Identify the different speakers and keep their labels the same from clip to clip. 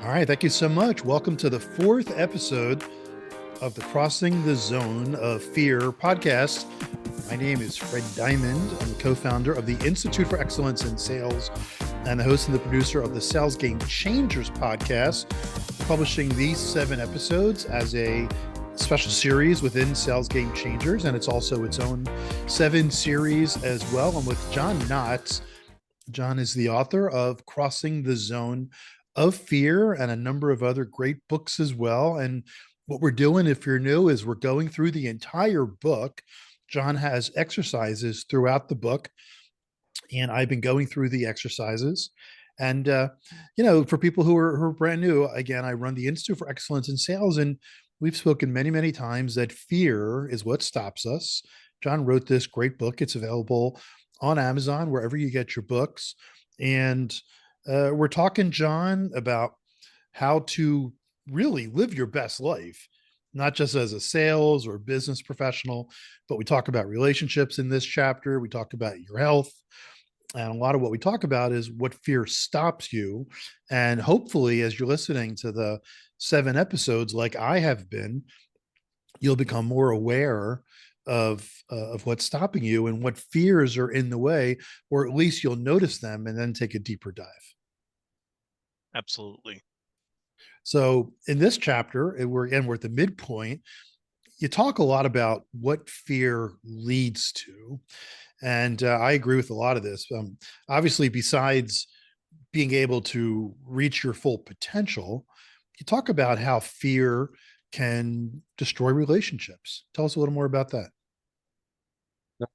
Speaker 1: All right, thank you so much. Welcome to the fourth episode of the Crossing the Zone of Fear podcast. My name is Fred Diamond. I'm the co-founder of the Institute for Excellence in Sales and the host and the producer of the Sales Game Changers podcast, publishing these 7 episodes as a special series within Sales Game Changers, and it's also its own 7 series as well. I'm with John Knotts. John is the author of Crossing the Zone of Fear and a number of other great books as well. And what we're doing, if you're new, is we're going through the entire book. John has exercises throughout the book, and I've been going through the exercises. And for people who are brand new, again, I run the Institute for Excellence in Sales, and we've spoken many, many times that fear is what stops us. John wrote this great book. It's available on Amazon, wherever you get your books. And we're talking, John, about how to really live your best life, not just as a sales or business professional, but we talk about relationships in this chapter. We talk about your health. And a lot of what we talk about is what fear stops you. And hopefully, as you're listening to the 7 episodes, like I have been, you'll become more aware of what's stopping you and what fears are in the way, or at least you'll notice them and then take a deeper dive.
Speaker 2: Absolutely.
Speaker 1: So in this chapter, we're at the midpoint. You talk a lot about what fear leads to. And I agree with a lot of this. Obviously, besides being able to reach your full potential, you talk about how fear can destroy relationships. Tell us a little more about that.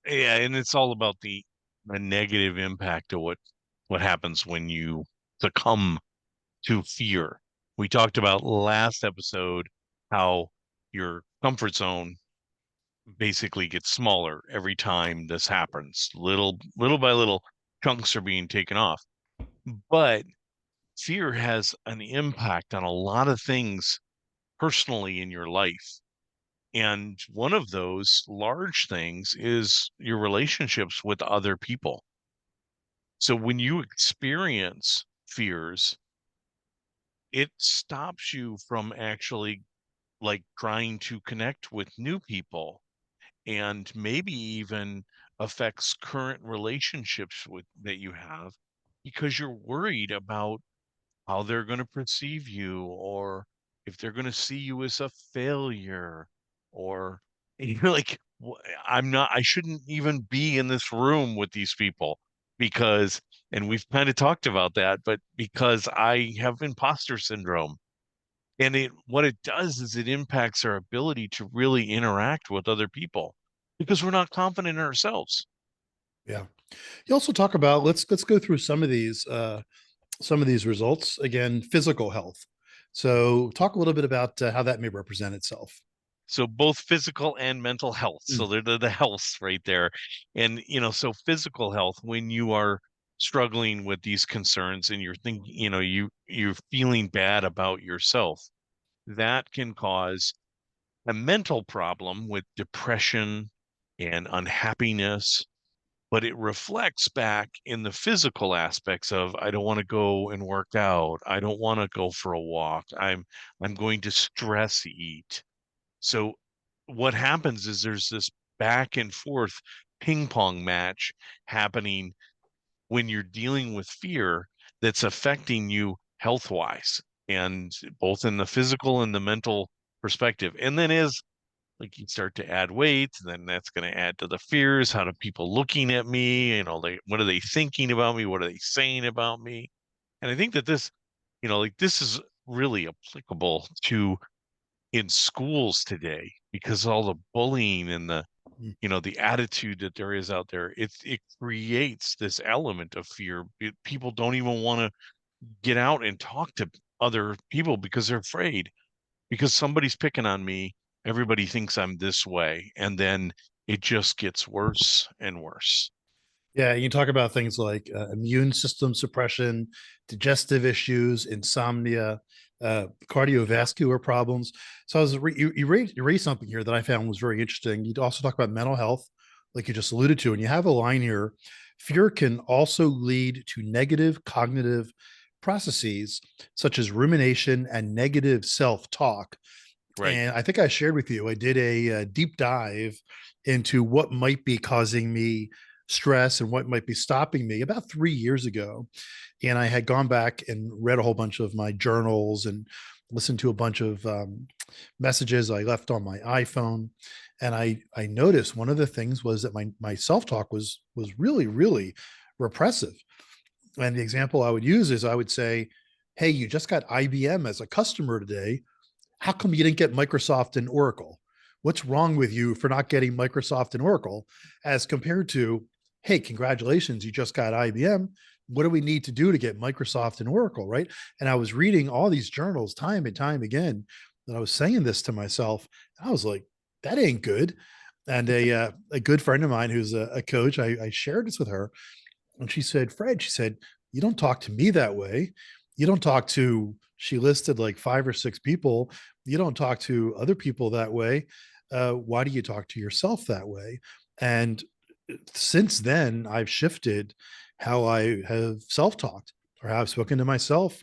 Speaker 2: Yeah, and it's all about the negative impact of what happens when you succumb to fear. We talked about last episode how your comfort zone basically gets smaller every time this happens. Little by little, chunks are being taken off. But fear has an impact on a lot of things personally in your life. And one of those large things is your relationships with other people. So when you experience fears, it stops you from actually like trying to connect with new people, and maybe even affects current relationships that you have, because you're worried about how they're going to perceive you, or if they're going to see you as a failure, or you're like, I shouldn't even be in this room with these people because, and we've kind of talked about that, but because I have imposter syndrome. And what it does is it impacts our ability to really interact with other people because we're not confident in ourselves.
Speaker 1: Yeah. You also talk about, let's go through some of these results. Again, physical health. So talk a little bit about how that may represent itself.
Speaker 2: So both physical and mental health. So
Speaker 1: Mm.
Speaker 2: they're the healths right there. And, so physical health, when you are struggling with these concerns and you're thinking, you're feeling bad about yourself, that can cause a mental problem with depression and unhappiness, but it reflects back in the physical aspects of, I don't want to go and work out. I don't want to go for a walk. I'm going to stress eat. So what happens is there's this back and forth ping pong match happening when you're dealing with fear that's affecting you health wise, and both in the physical and the mental perspective. And then as like you start to add weight, then that's going to add to the fears. How do people looking at me? What are they thinking about me? What are they saying about me? And I think that this is really applicable to in schools today, because all the bullying and
Speaker 1: Mm.
Speaker 2: the attitude that there is out there, it creates this element of fear. People don't even want to get out and talk to other people because they're afraid, because somebody's picking on me. Everybody thinks I'm this way, and then it just gets worse and worse.
Speaker 1: Yeah, you talk about things like immune system suppression, digestive issues, insomnia, cardiovascular problems. So I was you raised something here that I found was very interesting. You also talk about mental health, like you just alluded to, and you have a line here: fear can also lead to negative cognitive processes such as rumination and negative self-talk.
Speaker 2: Right.
Speaker 1: And I think I shared with you, I did a deep dive into what might be causing me stress and what might be stopping me about 3 years ago. And I had gone back and read a whole bunch of my journals and listened to a bunch of messages I left on my iPhone. And I noticed one of the things was that my self talk was really really repressive. And the example I would use is I would say, "Hey, you just got IBM as a customer today. How come you didn't get Microsoft and Oracle? What's wrong with you for not getting Microsoft and Oracle?" As compared to, "Hey, congratulations, you just got IBM. What do we need to do to get Microsoft and Oracle?" Right. And I was reading all these journals time and time again. And I was saying this to myself. And I was like, that ain't good. And a good friend of mine who's a coach, I shared this with her. And she said, "Fred," she said, "you don't talk to me that way. You don't talk to," she listed like 5 or 6 people. "You don't talk to other people that way. Why do you talk to yourself that way?" And since then, I've shifted how I have self talked or how I've spoken to myself.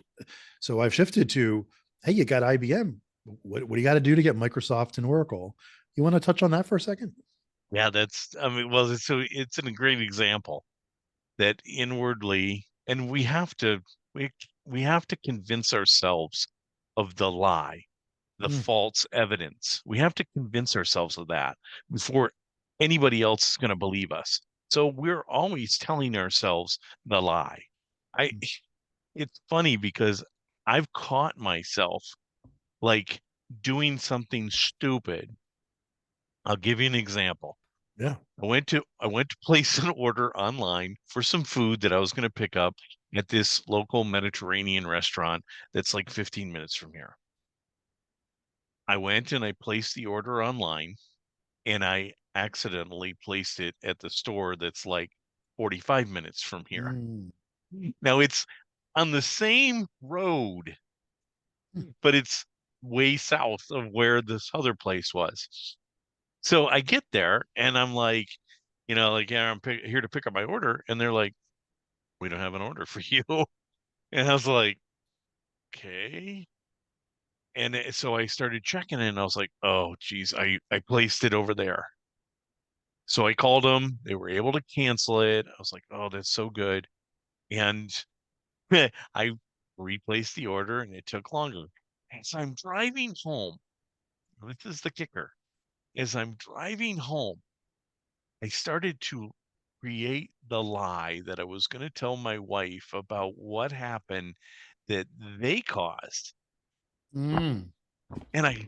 Speaker 1: So I've shifted to, "Hey, you got IBM. What do you got to do to get Microsoft and Oracle?" You want to touch on that for a second?
Speaker 2: Yeah, that's, I mean, well, so it's a great example that inwardly, and we we have to convince ourselves of the lie, the
Speaker 1: Mm,
Speaker 2: false evidence. We have to convince ourselves of that before anybody else is going to believe us. So we're always telling ourselves the lie. I
Speaker 1: mm,
Speaker 2: It's funny because I've caught myself like doing something stupid. I'll give you an example.
Speaker 1: yeah.
Speaker 2: I went to place an order online for some food that I was going to pick up at this local Mediterranean restaurant that's like 15 minutes from here. I went and I placed the order online and I accidentally placed it at the store that's like 45 minutes from here.
Speaker 1: Mm,
Speaker 2: Now it's on the same road,
Speaker 1: mm,
Speaker 2: but it's way south of where this other place was. So I get there and I'm like, like, yeah, here to pick up my order. And they're like, we don't have an order for you. And I was like, okay. And so I started checking it and I was like, oh, geez, I placed it over there. So I called them. They were able to cancel it. I was like, oh, that's so good. And I replaced the order and it took longer. As I'm driving home, this is the kicker. As I'm driving home, I started to create the lie that I was going to tell my wife about what happened that they caused.
Speaker 1: mm.
Speaker 2: And I,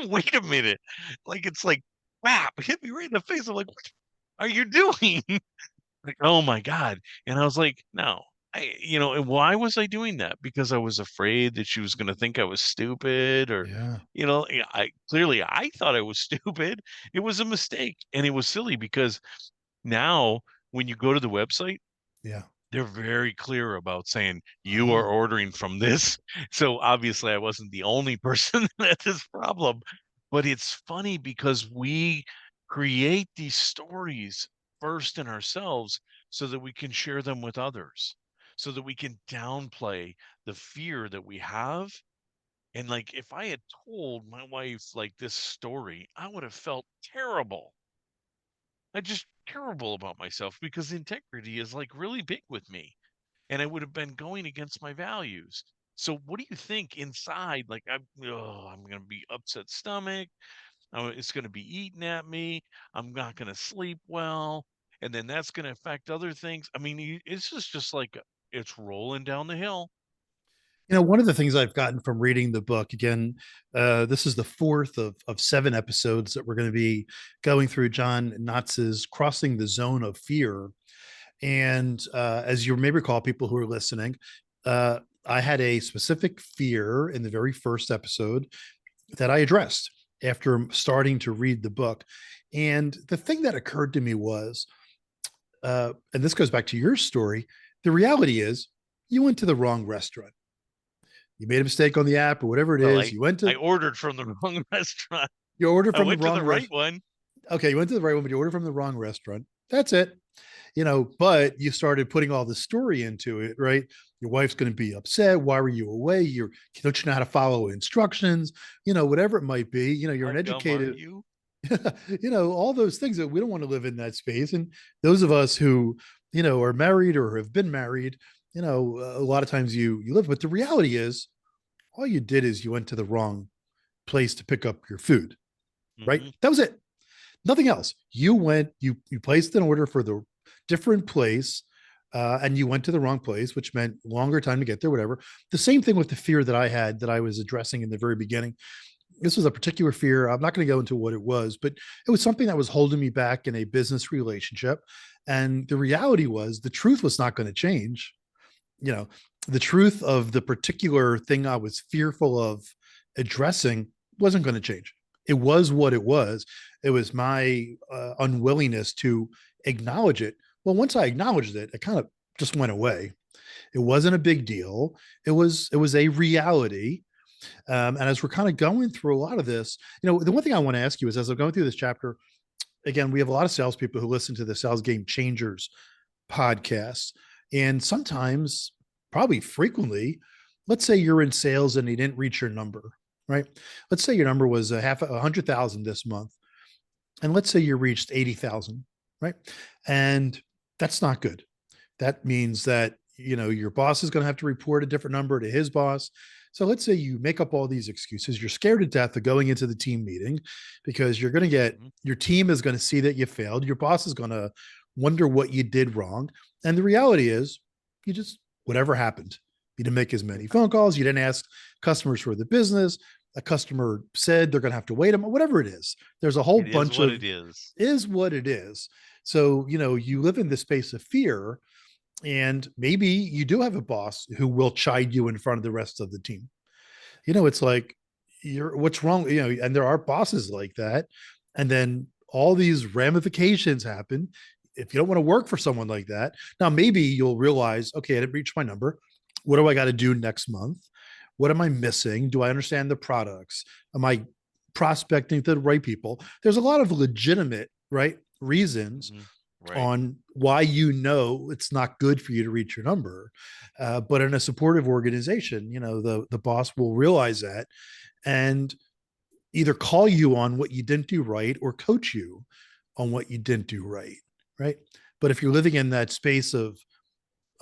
Speaker 2: wait a minute, like it's like, whap, hit me right in the face. I'm like, what are you doing? Like, oh my God. And I was like, no, and why was I doing that? Because I was afraid that she was going to think I was stupid or,
Speaker 1: Yeah.
Speaker 2: I thought I was stupid. It was a mistake and it was silly because now when you go to the website,
Speaker 1: Yeah.
Speaker 2: they're very clear about saying you are
Speaker 1: Oh,
Speaker 2: ordering from this. So obviously I wasn't the only person that had this problem, but it's funny because we create these stories first in ourselves so that we can share them with others, so that we can downplay the fear that we have. And like if I had told my wife like this story, I would have felt terrible. I just terrible about myself because integrity is like really big with me and I would have been going against my values. So what do you think inside? Like I'm going to be upset stomach. It's going to be eating at me. I'm not going to sleep well, and then that's going to affect other things. I mean, it's just like it's rolling down the hill.
Speaker 1: one of the things I've gotten from reading the book, again, this is the fourth of 7 episodes that we're going to be going through John Knotz's Crossing the Zone of Fear. And as you may recall, people who are listening, I had a specific fear in the very first episode that I addressed after starting to read the book. And the thing that occurred to me was, and this goes back to your story, the reality is you went to the wrong restaurant. You made a mistake on the app or whatever it
Speaker 2: Well,
Speaker 1: is.
Speaker 2: I ordered from the wrong restaurant.
Speaker 1: You ordered
Speaker 2: I
Speaker 1: from the
Speaker 2: went to the
Speaker 1: wrong
Speaker 2: right
Speaker 1: restaurant.
Speaker 2: one.
Speaker 1: Okay, you went to the right one, but you ordered from the wrong restaurant. That's it. But you started putting all the story into it, right? Your wife's going to be upset. Why were you away? Don't you know how to follow instructions? Whatever it might be. You're
Speaker 2: How
Speaker 1: an
Speaker 2: dumb are
Speaker 1: educated,
Speaker 2: you?
Speaker 1: all those things that we don't want to live in that space. And those of us who, are married or have been married, a lot of times you live. But the reality is, all you did is you went to the wrong place to pick up your food, right?
Speaker 2: Hmm.
Speaker 1: That was it. Nothing else. You placed an order for the different place, and you went to the wrong place, which meant longer time to get there, whatever. The same thing with the fear that I had that I was addressing in the very beginning. This was a particular fear. I'm not going to go into what it was, but it was something that was holding me back in a business relationship. And the reality was the truth was not going to change. You know, the truth of the particular thing I was fearful of addressing wasn't going to change. It was what it was. It was my unwillingness to acknowledge it. Well, once I acknowledged it, it kind of just went away. It wasn't a big deal. It was a reality. And as we're kind of going through a lot of this, the one thing I want to ask you is, as I'm going through this chapter, again, we have a lot of salespeople who listen to the Sales Game Changers podcast, and sometimes, probably frequently, let's say you're in sales and you didn't reach your number, right? Let's say your number was a 100,000 this month, and let's say you reached 80,000, right? And that's not good. That means that your boss is going to have to report a different number to his boss. So let's say you make up all these excuses. You're scared to death of going into the team meeting because you're going to get
Speaker 2: Hmm.
Speaker 1: your team is going to see that you failed. Your boss is going to wonder what you did wrong. And the reality is, you just, whatever happened. You didn't make as many phone calls. You didn't ask customers for the business. A customer said they're going to have to wait them, whatever it is. There's a whole
Speaker 2: It is
Speaker 1: bunch
Speaker 2: what
Speaker 1: of
Speaker 2: it is.
Speaker 1: is what it is. So, you live in the space of fear, and maybe you do have a boss who will chide you in front of the rest of the team. It's like, what's wrong? And there are bosses like that. And then all these ramifications happen if you don't want to work for someone like that. Now, maybe you'll realize, okay, I didn't reach my number. What do I got to do next month? What am I missing? Do I understand the products? Am I prospecting to the right people? There's a lot of legitimate, right, reasons
Speaker 2: Hmm. Right.
Speaker 1: on why it's not good for you to reach your number. But in a supportive organization, the boss will realize that and either call you on what you didn't do right or coach you on what you didn't do right. Right. But if you're living in that space of,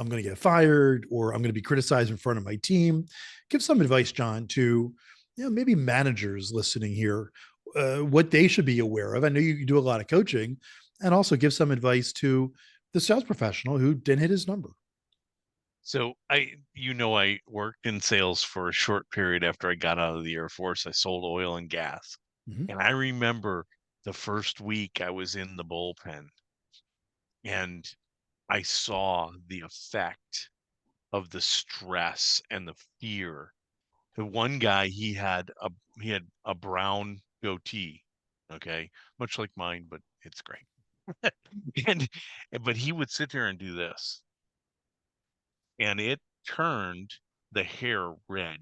Speaker 1: I'm going to get fired or I'm going to be criticized in front of my team, give some advice, John, to maybe managers listening here, what they should be aware of. I know you do a lot of coaching, and also give some advice to the sales professional who didn't hit his number.
Speaker 2: So I worked in sales for a short period after I got out of the Air Force. I sold oil and gas.
Speaker 1: Mm-hmm.
Speaker 2: And I remember the first week I was in the bullpen and I saw the effect of the stress and the fear. The one guy, he had a brown goatee, okay, much like mine, but it's great. And but he would sit there and do this, and it turned the hair red.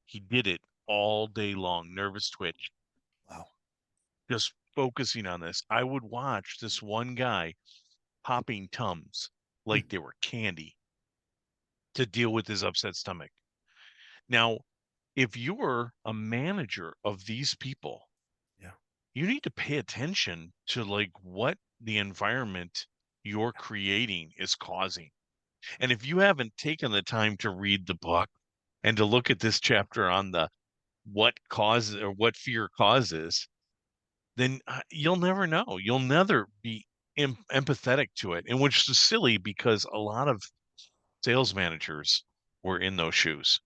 Speaker 2: He did it all day long, nervous twitch,
Speaker 1: Wow.
Speaker 2: just focusing on this. I would watch this one guy popping Tums
Speaker 1: Mm.
Speaker 2: like they were candy to deal with his upset stomach. Now, if you're a manager of these people,
Speaker 1: Yeah.
Speaker 2: you need to pay attention to like what the environment you're creating is causing. And if you haven't taken the time to read the book and to look at this chapter on the what causes or what fear causes, then you'll never know. You'll never be empathetic to it, and which is silly because a lot of sales managers were in those shoes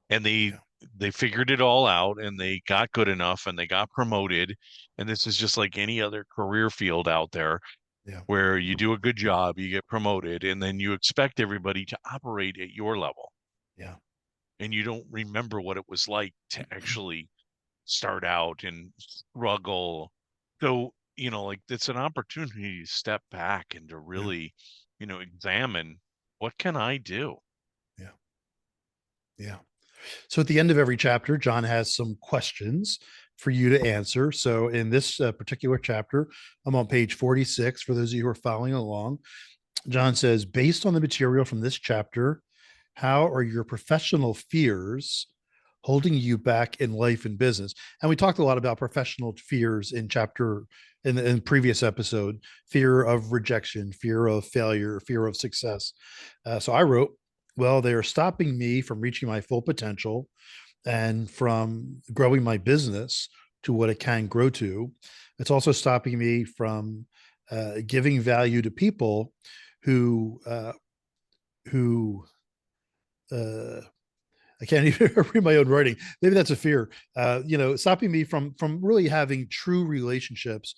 Speaker 2: and they
Speaker 1: Yeah.
Speaker 2: they figured it all out and they got good enough and they got promoted. And this is just like any other career field out there
Speaker 1: Yeah.
Speaker 2: where you do a good job, you get promoted, and then you expect everybody to operate at your level.
Speaker 1: Yeah.
Speaker 2: And you don't remember what it was like to actually start out and struggle. So, like it's an opportunity to step back and to
Speaker 1: Yeah.
Speaker 2: really, examine what can I do?
Speaker 1: Yeah. Yeah. So at the end of every chapter, John has some questions for you to answer. So in this particular chapter, I'm on page 46. For those of you who are following along, John says, based on the material from this chapter, How are your professional fears holding you back in life and business? And we talked a lot about professional fears in chapter in previous episode: fear of rejection, fear of failure, fear of success. So I wrote, well, they are stopping me from reaching my full potential and from growing my business to what it can grow to. It's also stopping me from giving value to people who who uh, I can't even read my own writing. Maybe that's a fear. Stopping me from really having true relationships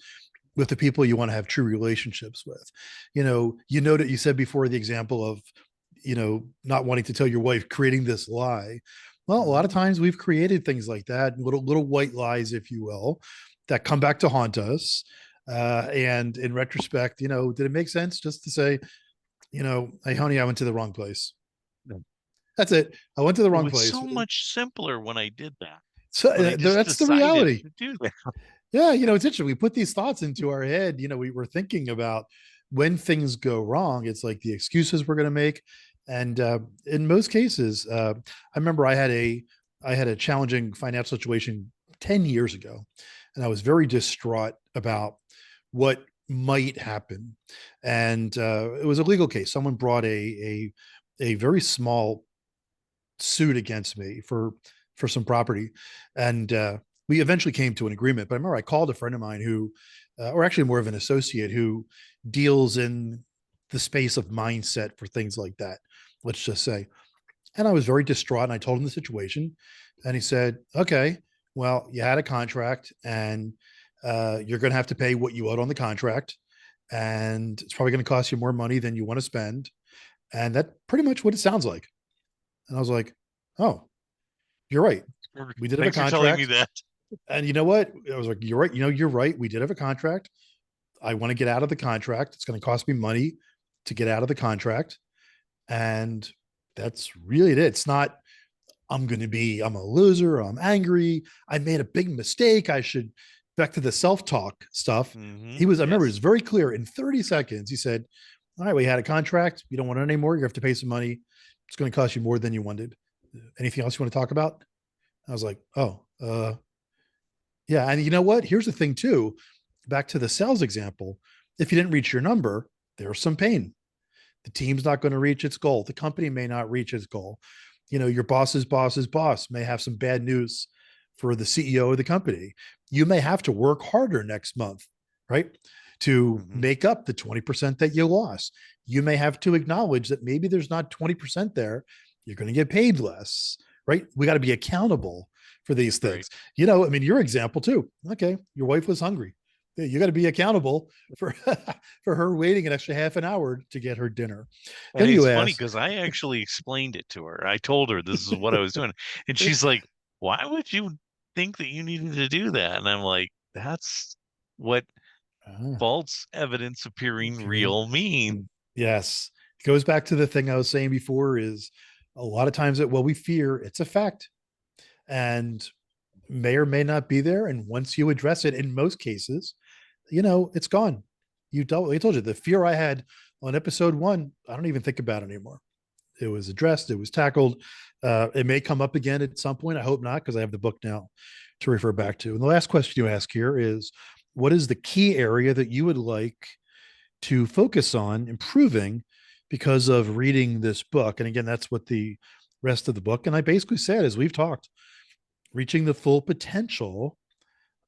Speaker 1: with the people you want to have true relationships with. That you said before the example of, not wanting to tell your wife, creating this lie. Well, a lot of
Speaker 2: Mm-hmm.
Speaker 1: times we've created things like that, little white lies, if you will, that come back to haunt us. And in retrospect, did it make sense just to say, hey, honey, I went to the wrong place? That's it. I went to the
Speaker 2: It
Speaker 1: wrong
Speaker 2: was
Speaker 1: place.
Speaker 2: so much simpler when I did that,
Speaker 1: So
Speaker 2: when I just
Speaker 1: that's the
Speaker 2: decided
Speaker 1: reality.
Speaker 2: to do that.
Speaker 1: Yeah, it's interesting. We put these thoughts into our head. We were thinking about when things go wrong. It's like the excuses we're going to make, and in most cases, I remember I had a challenging financial situation 10 years ago, and I was very distraught about what might happen. And it was a legal case. Someone brought a very small suit against me for some property, and we eventually came to an agreement. But I remember I called a friend of mine who, or actually more of an associate who deals in the space of mindset for things like that. Let's just say, and I was very distraught. And I told him the situation, and he said, "Okay, well, you had a contract, and you're going to have to pay what you owed on the contract, and it's probably going to cost you more money than you want to spend." And that's pretty much what it sounds like. And I was like, "Oh, you're right. We did have a
Speaker 2: Thanks for telling me
Speaker 1: contract."
Speaker 2: that.
Speaker 1: And you know what? I was like, "You're right. You're right. We did have a contract. I want to get out of the contract. It's going to cost me money to get out of the contract." And that's really it. It's not, I'm a loser. I'm angry. I made a big mistake. I should, back to the self talk stuff.
Speaker 2: Mm-hmm.
Speaker 1: I remember it was
Speaker 2: Yes.
Speaker 1: very clear in 30 seconds. He said, "All right, we had a contract. You don't want it anymore. You have to pay some money. It's going to cost you more than you wanted. Anything else you want to talk about?" I was like, "Oh, yeah." And you know what? Here's the thing, too. Back to the sales example. If you didn't reach your number, there's some pain. The team's not going to reach its goal. The company may not reach its goal. Your boss's boss may have some bad news for the CEO of the company. You may have to work harder next month, right? To
Speaker 2: Mm-hmm.
Speaker 1: make up the 20% that you lost. You may have to acknowledge that maybe there's not 20% there. You're going to get paid less, right? We got to be accountable for these
Speaker 2: Right.
Speaker 1: things. I mean, your example too. Okay, your wife was hungry. You got to be accountable for for her waiting an extra half an hour to get her dinner.
Speaker 2: And
Speaker 1: Then you
Speaker 2: it's funny
Speaker 1: ask,
Speaker 2: because I actually explained it to her. I told her this is what I was doing. And she's like, why would you think that you needed to do that? And I'm like, that's what
Speaker 1: ah,
Speaker 2: false evidence appearing
Speaker 1: okay,
Speaker 2: real mean.
Speaker 1: yes, it goes back to the thing I was saying before: is a lot of times that what we fear, it's a fact, and may or may not be there. And once you address it, in most cases, it's gone. I told you the fear I had on episode one, I don't even think about it anymore. It was addressed, it was tackled. It may come up again at some point. I hope not, because I have the book now to refer back to. And the last question you ask here is, what is the key area that you would like to focus on improving because of reading this book? And again, that's what the rest of the book. And I basically said, as we've talked, reaching the full potential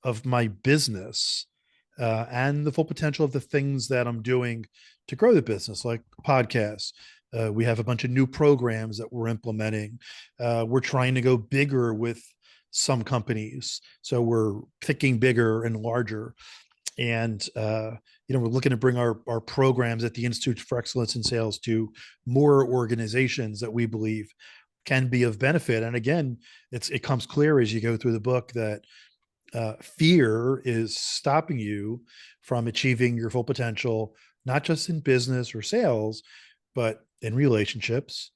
Speaker 1: of my business, and the full potential of the things that I'm doing to grow the business, like podcasts. We have a bunch of new programs that we're implementing. We're trying to go bigger with some companies. So we're thinking bigger and larger. And we're looking to bring our programs at the Institute for Excellence in Sales to more organizations that we believe can be of benefit. And again, it comes clear as you go through the book that fear is stopping you from achieving your full potential, not just in business or sales, but in relationships,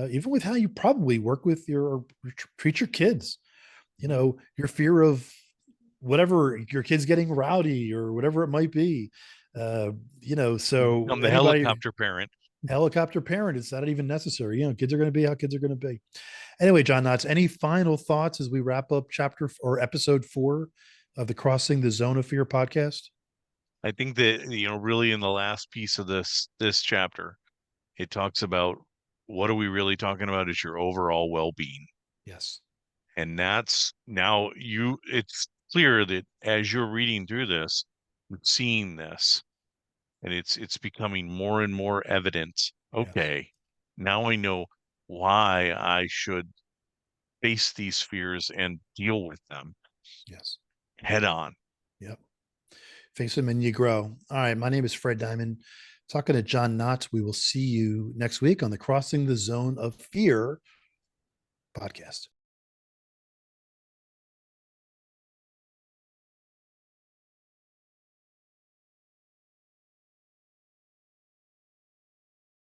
Speaker 1: even with how you probably work with your treat your kids. Your fear of whatever, your kids getting rowdy or whatever it might be. So
Speaker 2: I'm the
Speaker 1: anybody,
Speaker 2: helicopter parent.
Speaker 1: Helicopter parent. Is that even necessary? Kids are going to be how kids are going to be. Anyway, John Knotts, any final thoughts as we wrap up chapter or episode 4 of the Crossing the Zone of Fear podcast?
Speaker 2: I think that, really in the last piece of this chapter, it talks about what are we really talking about is your overall well-being.
Speaker 1: Yes.
Speaker 2: And that's now it's clear that as you're reading through this, seeing this, and it's becoming more and more evident.
Speaker 1: Yes.
Speaker 2: Okay, now I know why I should face these fears and deal with them
Speaker 1: Yes.
Speaker 2: head on.
Speaker 1: Yep. Face them and you grow. All right. My name is Fred Diamond. Talking to John Knotts. We will see you next week on the Crossing the Zone of Fear podcast.